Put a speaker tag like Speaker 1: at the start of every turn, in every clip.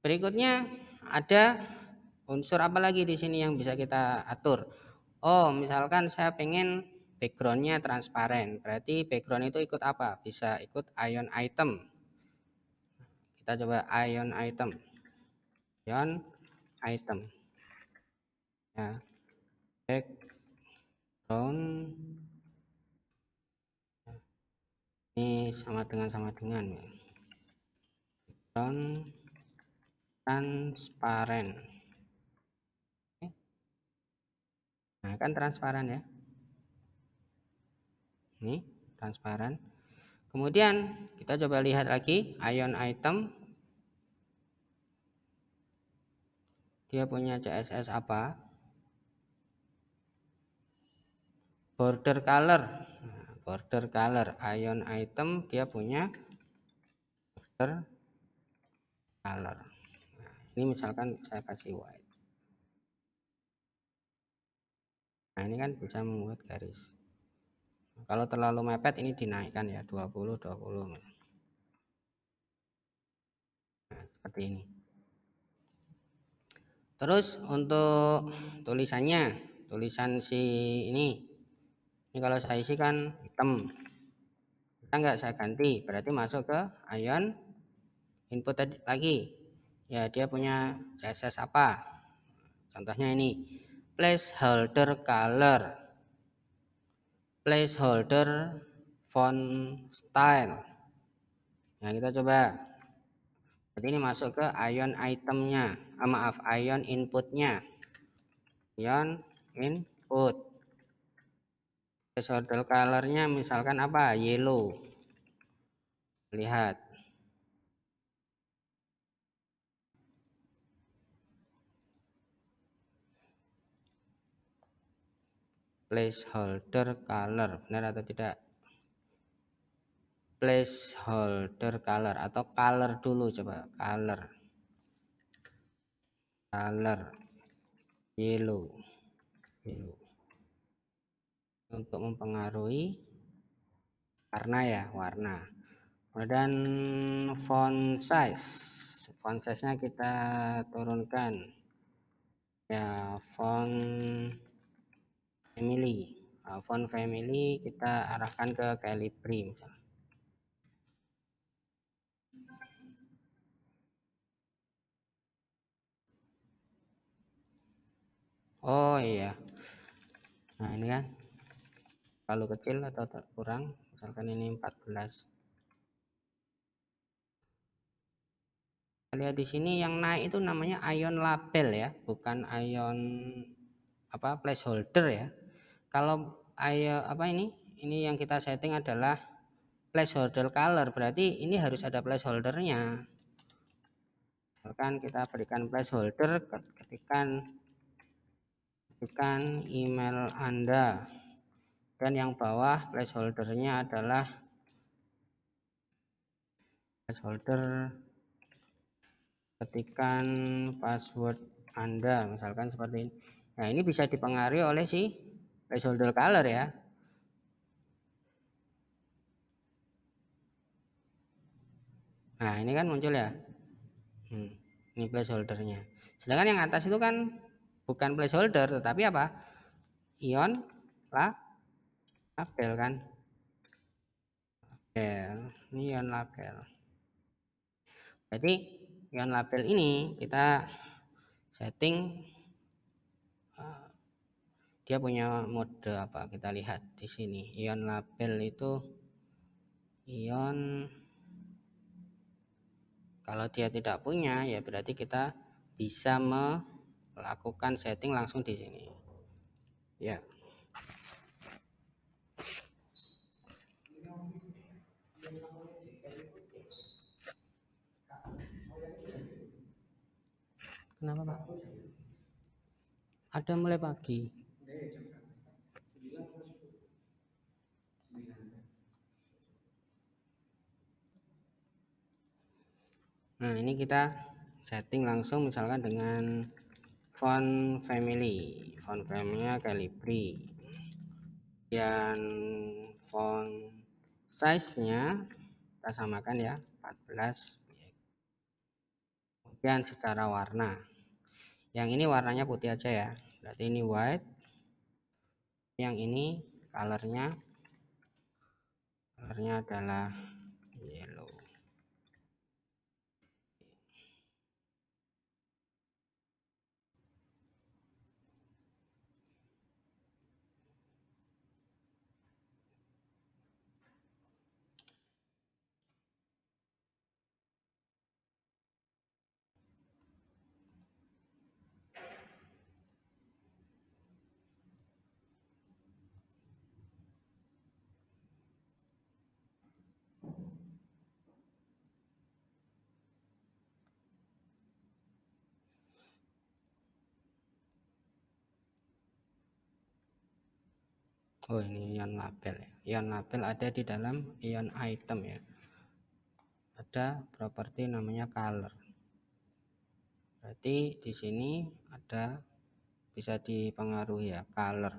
Speaker 1: Berikutnya ada unsur apa lagi di sini yang bisa kita atur? Oh, misalkan saya pengen backgroundnya transparan, berarti background itu ikut apa? Bisa ikut ion item. Kita coba ion item, ya, background ini sama dengan background transparan. Nah, kan transparan ya. Ini transparan. Kemudian kita coba lihat lagi ion item. Dia punya CSS apa? Border color. Nah, border color ion item dia punya border color. Nah, ini misalkan saya kasih white. Nah, ini kan bisa membuat garis. Kalau terlalu mepet ini dinaikkan ya 20 20. Nah, seperti ini. Terus untuk tulisan si ini kalau saya isi kan hitam. Kita nggak saya ganti, berarti masuk ke ion input tadi lagi. Ya, dia punya CSS apa? Contohnya ini placeholder color, placeholder font style. Nah, kita coba. Jadi ini masuk ke ion itemnya, maaf, ion inputnya, ion input. Placeholder colornya misalkan apa? Yellow. Lihat. Placeholder color, benar atau tidak? Placeholder color atau color dulu, coba color yellow untuk mempengaruhi warna. Kemudian font size nya kita turunkan ya, font family kita arahkan ke Calibri misalnya. Oh iya, nah ini kan terlalu kecil atau kurang, misalkan ini 14. Lihat di sini yang naik itu namanya ion label ya, bukan ion placeholder ya. Kalau ion ini yang kita setting adalah placeholder color, berarti ini harus ada placeholdernya. Misalkan kita berikan placeholder, ketikkan email Anda, dan yang bawah placeholdernya adalah placeholder, ketikkan password Anda, misalkan seperti ini. Nah, ini bisa dipengaruhi oleh si placeholder color ya. Nah, ini kan muncul ya. Ini placeholdernya. Sedangkan yang atas itu kan bukan placeholder, tetapi apa? Ion label kan. Ini ion label. Jadi ion label ini kita setting dia punya mode apa? Kita lihat di sini. Ion label itu ion, kalau dia tidak punya ya berarti kita bisa melakukan setting langsung di sini. Ya. Kenapa Pak? Ada mulai pagi. Nah, ini kita setting langsung misalkan dengan font family-nya Calibri, dan font size-nya kita samakan ya 14. Kemudian secara warna, yang ini warnanya putih aja ya, berarti ini white. Yang ini colornya adalah yellow. Oh, ini ion label ya. Ion label ada di dalam ion item ya. Ada properti namanya color. Berarti di sini ada bisa dipengaruhi ya color.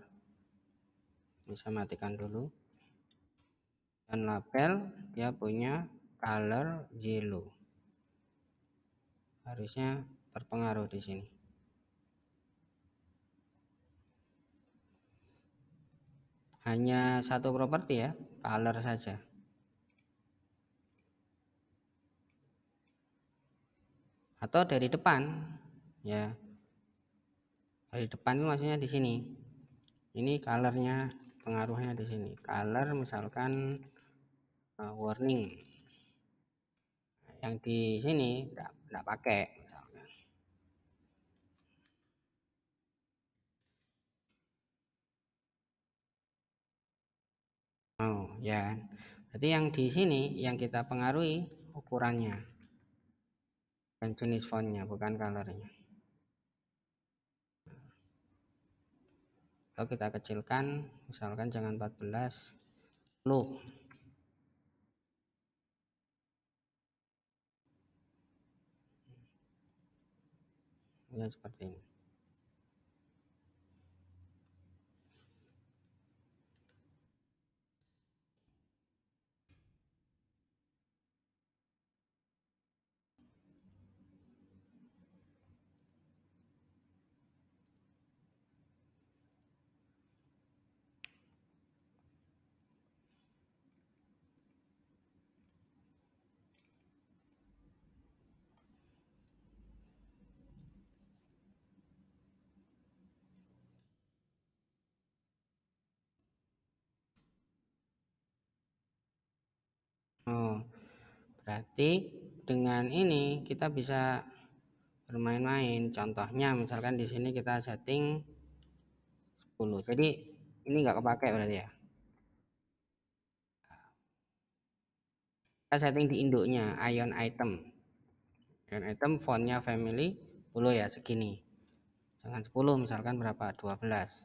Speaker 1: Bisa matikan dulu. Ion label dia punya color yellow. Harusnya terpengaruh di sini. Hanya satu properti ya, color saja. Atau dari depan ya. Dari depan itu maksudnya di sini. Ini colornya, pengaruhnya di sini. Color misalkan warning. Yang di sini enggak pakai misalkan. Oh ya. Jadi yang di sini yang kita pengaruhi ukurannya dan jenis fontnya, bukan colornya. Kalau kita kecilkan, misalkan jangan 14, 10. Ya seperti ini. Oh, berarti dengan ini kita bisa bermain-main. Contohnya misalkan di sini kita setting 10. Jadi ini nggak kepakai berarti ya. Kita setting di induknya ion item. Ion item fontnya family 10 ya, segini. Jangan 10, misalkan berapa? 12.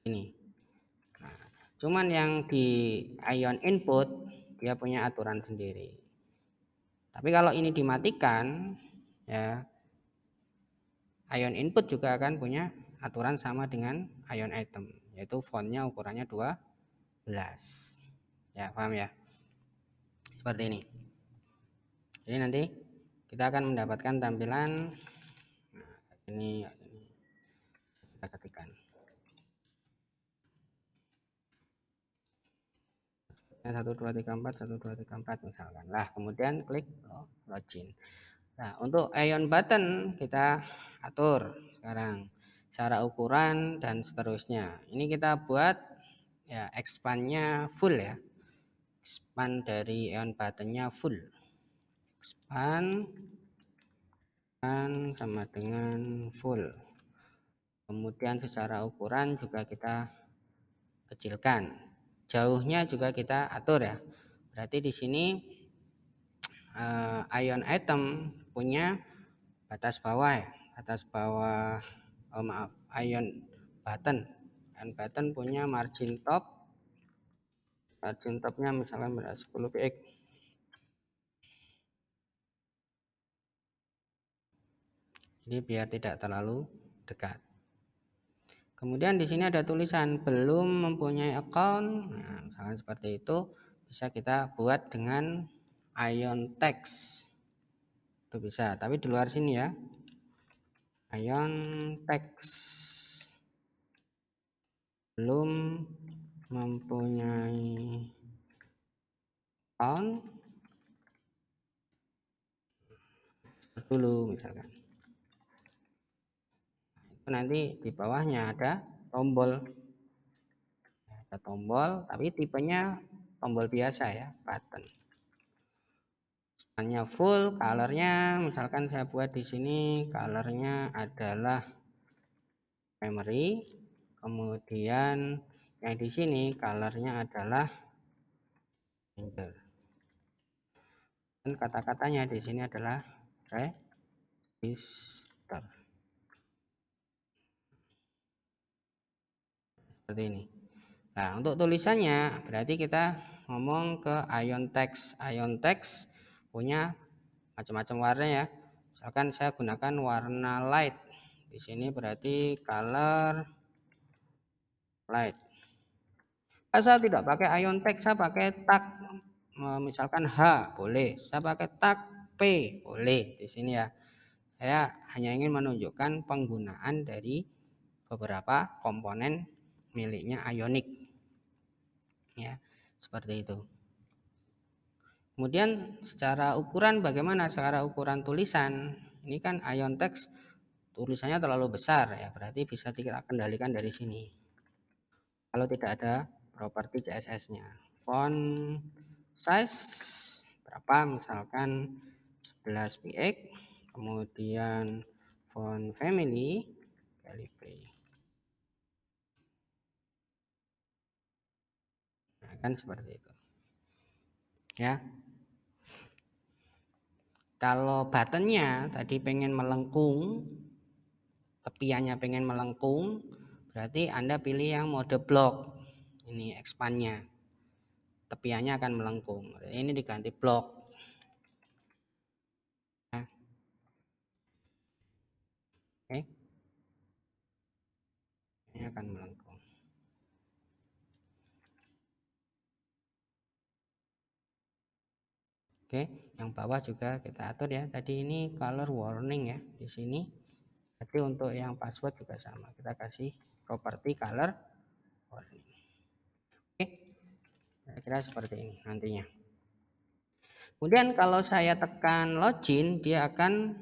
Speaker 1: Ini. Nah, cuman yang di ion input dia punya aturan sendiri. Tapi kalau ini dimatikan ya, ion input juga akan punya aturan sama dengan ion item, yaitu fontnya ukurannya 12. Ya, paham ya? Seperti ini. Jadi nanti kita akan mendapatkan tampilan ini kita ketikkan 1 2 3 4 misalkan lah, kemudian klik login. Nah, untuk ion button kita atur sekarang cara ukuran dan seterusnya. Ini kita buat ya expandnya full ya, expand dari ion buttonnya full, expand sama dengan full. Kemudian secara ukuran juga kita kecilkan, jauhnya juga kita atur ya. Berarti di sini ion item punya batas bawah ya, batas bawah, maaf, ion button punya margin topnya misalnya berapa, 10 px. Jadi biar tidak terlalu dekat. Kemudian di sini ada tulisan belum mempunyai account. Nah, misalkan seperti itu bisa kita buat dengan ion text. Itu bisa, tapi di luar sini ya. Ion text belum mempunyai account dulu misalkan. Itu nanti di bawahnya ada tombol. Ada tombol, tapi tipenya tombol biasa ya, button. Hanya full, colornya misalkan saya buat di sini, colornya adalah primary, kemudian yang di sini colornya adalah finger. Dan kata-katanya di sini adalah register. Seperti ini. Nah, untuk tulisannya berarti kita ngomong ke ion text. Ion text punya macam-macam warna ya. Misalkan saya gunakan warna light. Di sini berarti color light. Saya tidak pakai ion text, saya pakai tag. Misalkan H boleh, saya pakai tag P boleh di sini ya. Saya hanya ingin menunjukkan penggunaan dari beberapa komponen miliknya Ionic. Ya, seperti itu. Kemudian secara ukuran bagaimana? Secara ukuran tulisan, ini kan ion text tulisannya terlalu besar ya, berarti bisa kita kendalikan dari sini. Kalau tidak ada properti CSS-nya. Font size berapa? Misalkan 11 px, kemudian font family Calibri. Nah, kan seperti itu. Ya. Kalau buttonnya tadi pengen melengkung, tepiannya pengen melengkung, berarti Anda pilih yang mode block. Ini expandnya. Tepiannya akan melengkung. Ini diganti block. Nah, oke. Ini akan melengkung. Oke, yang bawah juga kita atur ya. Tadi ini color warning ya di sini. Jadi untuk yang password juga sama. Kita kasih properti color warning. Oke, kira-kira seperti ini nantinya. Kemudian kalau saya tekan login, dia akan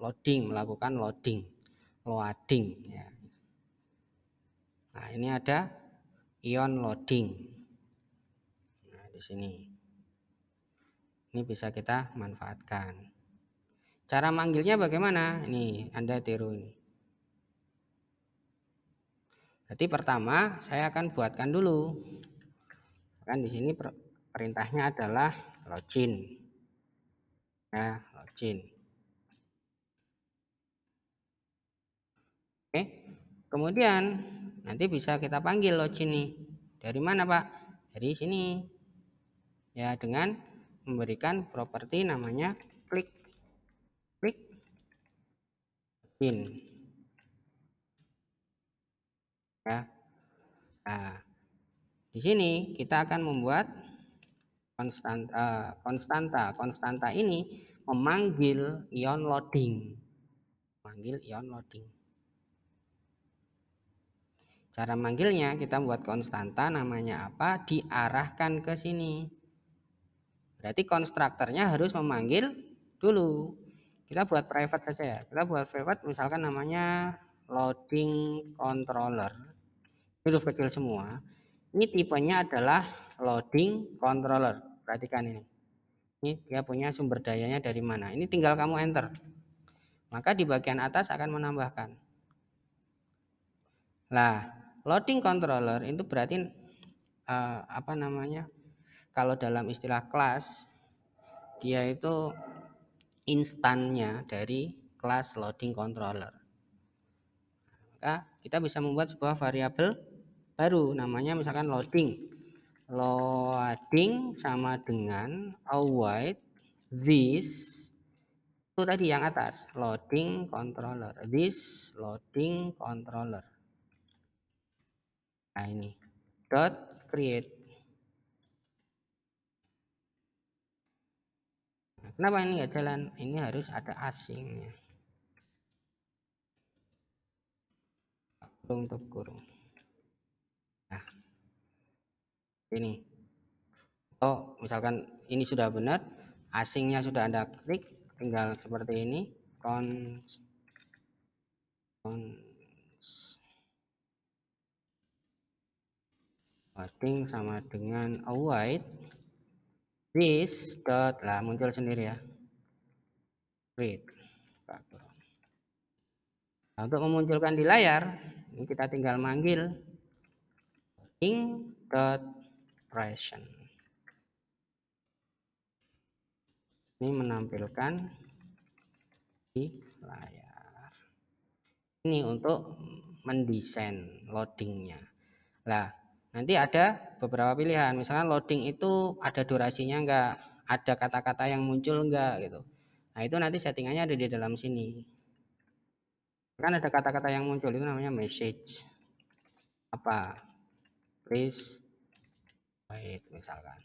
Speaker 1: loading, melakukan loading. Ya. Nah, ini ada ion loading. Nah, di sini. Ini bisa kita manfaatkan. Cara manggilnya bagaimana? Ini Anda tiru ini. Jadi pertama saya akan buatkan dulu. Kan di sini perintahnya adalah login. Ya, login. Oke. Kemudian nanti bisa kita panggil login nih. Dari mana, Pak? Dari sini. Ya, dengan memberikan properti namanya klik pin. Ya. Nah, di sini kita akan membuat konstanta. Konstanta ini memanggil ion loading. Cara manggilnya kita buat konstanta, namanya apa? Diarahkan ke sini. Berarti konstruktornya harus memanggil dulu. Kita buat private saja ya. Kita buat private misalkan namanya loading controller. Huruf kecil semua. Ini tipenya adalah loading controller. Perhatikan ini. Ini dia punya sumber dayanya dari mana. Ini tinggal kamu enter. Maka di bagian atas akan menambahkan. Nah, loading controller itu berarti apa namanya? Kalau dalam istilah kelas, dia itu instannya dari kelas loading controller. Maka kita bisa membuat sebuah variabel baru, namanya misalkan loading. Loading sama dengan await this, itu tadi yang atas, loading controller, this loading controller. Nah ini dot create. Nah, kenapa ini nggak jalan? Ini harus ada asingnya. Kurung untuk kurung. Nah, ini. Oh, misalkan ini sudah benar, asingnya sudah Anda klik, tinggal seperti ini, wording sama dengan avoid this dot lah, muncul sendiri ya. Read. Nah, untuk memunculkan di layar, ini kita tinggal manggil wording dot present. Ini menampilkan di layar. Ini untuk mendesain loadingnya. Nah, nanti ada beberapa pilihan. Misalnya loading itu ada durasinya enggak, ada kata-kata yang muncul enggak gitu. Nah, itu nanti settingannya ada di dalam sini. Kan ada kata-kata yang muncul itu namanya message. Apa? Please wait misalkan.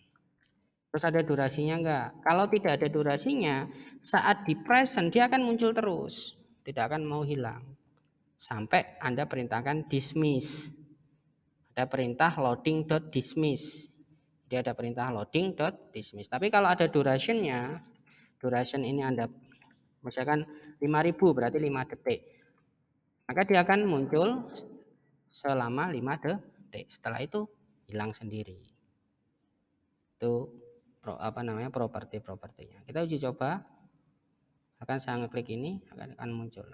Speaker 1: Terus ada durasinya enggak? Kalau tidak ada durasinya, saat di present dia akan muncul terus, tidak akan mau hilang. Sampai Anda perintahkan dismiss. Ada perintah loading.dismiss. Dia ada perintah loading.dismiss. Tapi kalau ada durationnya, duration ini Anda misalkan 5000 berarti 5 detik. Maka dia akan muncul selama 5 detik. Setelah itu hilang sendiri. Itu properti-propertinya. Kita uji coba. Akan saya ngeklik ini akan muncul.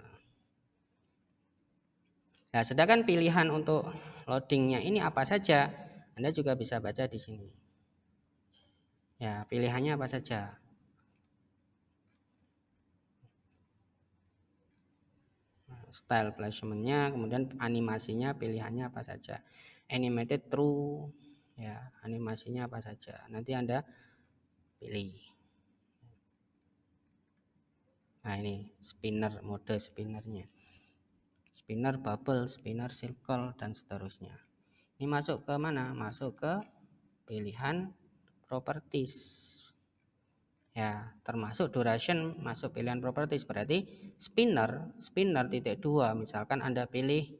Speaker 1: Nah, sedangkan pilihan untuk loadingnya ini apa saja, Anda juga bisa baca di sini. Ya, pilihannya apa saja. Style placementnya, kemudian animasinya pilihannya apa saja. Animated true, ya animasinya apa saja. Nanti Anda pilih. Nah ini spinner, mode spinnernya. Spinner bubble, spinner circle, dan seterusnya. Ini masuk ke mana? Masuk ke pilihan properties. Ya, termasuk duration masuk pilihan properties. Berarti spinner titik 2. Misalkan Anda pilih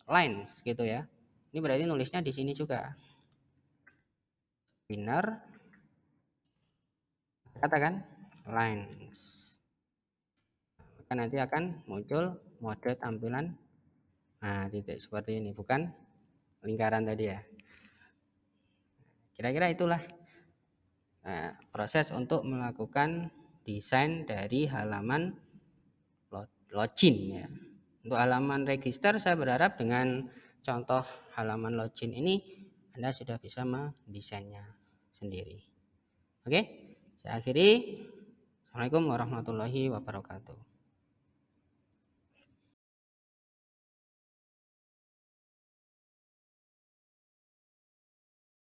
Speaker 1: lines gitu ya. Ini berarti nulisnya di sini juga. Spinner katakan lines. Maka nanti akan muncul mode tampilan titik seperti ini, bukan lingkaran tadi ya. Kira-kira itulah proses untuk melakukan desain dari halaman login ya. Untuk halaman register saya berharap dengan contoh halaman login ini Anda sudah bisa mendesainnya sendiri. Oke, saya akhiri. Assalamualaikum warahmatullahi wabarakatuh.